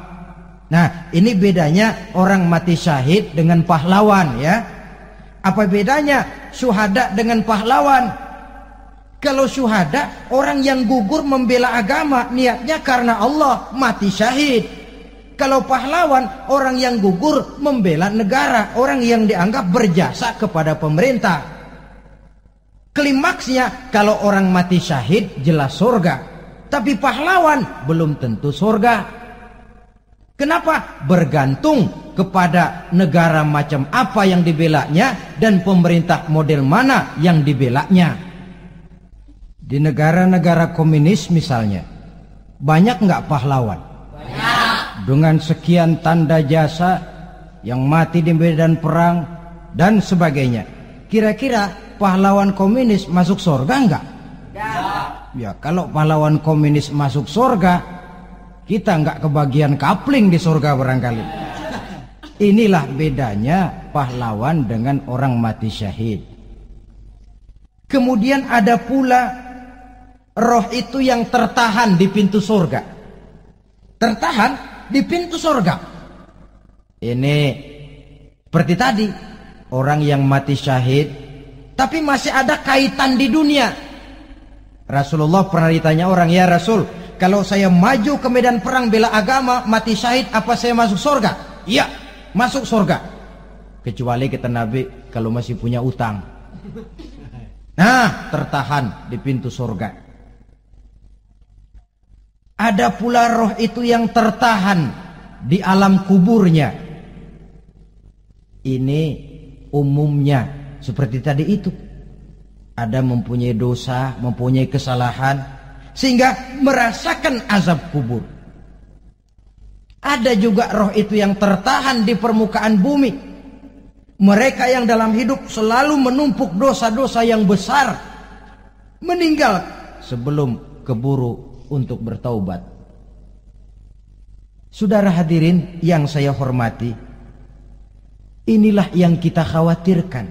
S1: Nah, ini bedanya orang mati syahid dengan pahlawan, ya. Apa bedanya syuhada dengan pahlawan? Kalau syuhada, orang yang gugur membela agama, niatnya karena Allah, mati syahid. Kalau pahlawan, orang yang gugur membela negara, orang yang dianggap berjasa kepada pemerintah. Klimaksnya, kalau orang mati syahid jelas surga, tapi pahlawan belum tentu surga. Kenapa? Bergantung kepada negara macam apa yang dibelanya dan pemerintah model mana yang dibelanya. Di negara-negara komunis misalnya, banyak nggak pahlawan? Dengan sekian tanda jasa yang mati di medan perang dan sebagainya. Kira-kira pahlawan komunis masuk surga enggak? Ya, kalau pahlawan komunis masuk surga, kita enggak kebagian kapling di surga barangkali. Inilah bedanya pahlawan dengan orang mati syahid. Kemudian ada pula roh itu yang tertahan di pintu surga. Tertahan di pintu surga. Ini seperti tadi, orang yang mati syahid tapi masih ada kaitan di dunia. Rasulullah pernah ditanya orang, "Ya Rasul, kalau saya maju ke medan perang bela agama, mati syahid, apa saya masuk surga?" "Iya, masuk surga." Kecuali kata Nabi, kalau masih punya utang. Nah, tertahan di pintu surga. Ada pula roh itu yang tertahan di alam kuburnya. Ini umumnya seperti tadi itu. Ada mempunyai dosa, mempunyai kesalahan, sehingga merasakan azab kubur. Ada juga roh itu yang tertahan di permukaan bumi. Mereka yang dalam hidup selalu menumpuk dosa-dosa yang besar, meninggal sebelum keburu untuk bertaubat. Saudara hadirin yang saya hormati, inilah yang kita khawatirkan.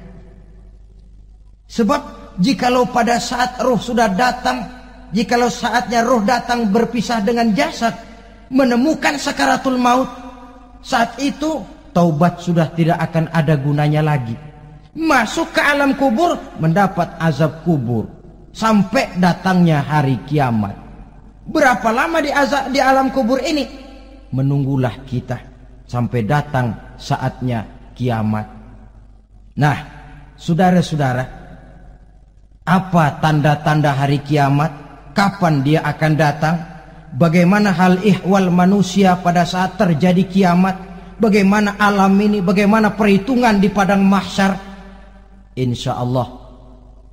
S1: Sebab jikalau pada saat roh sudah datang, jikalau saatnya roh datang berpisah dengan jasad, menemukan sakaratul maut, saat itu taubat sudah tidak akan ada gunanya lagi. Masuk ke alam kubur, mendapat azab kubur sampai datangnya hari kiamat. Berapa lama di alam kubur ini? Menunggulah kita sampai datang saatnya kiamat. Nah, saudara-saudara, apa tanda-tanda hari kiamat? Kapan dia akan datang? Bagaimana hal ihwal manusia pada saat terjadi kiamat? Bagaimana alam ini? Bagaimana perhitungan di padang mahsyar? Insya Allah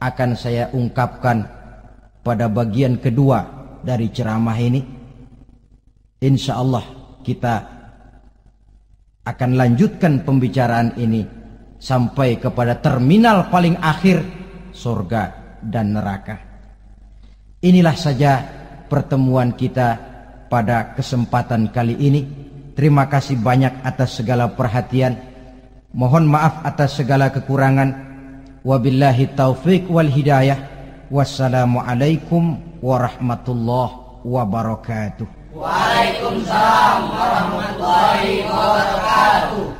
S1: akan saya ungkapkan pada bagian kedua dari ceramah ini. Insya Allah kita akan lanjutkan pembicaraan ini sampai kepada terminal paling akhir, surga dan neraka. Inilah saja pertemuan kita pada kesempatan kali ini. Terima kasih banyak atas segala perhatian. Mohon maaf atas segala kekurangan. Wabillahi taufiq wal hidayah. Wassalamualaikum warahmatullahi wabarakatuh.
S2: Waalaikumsalam warahmatullahi wabarakatuh.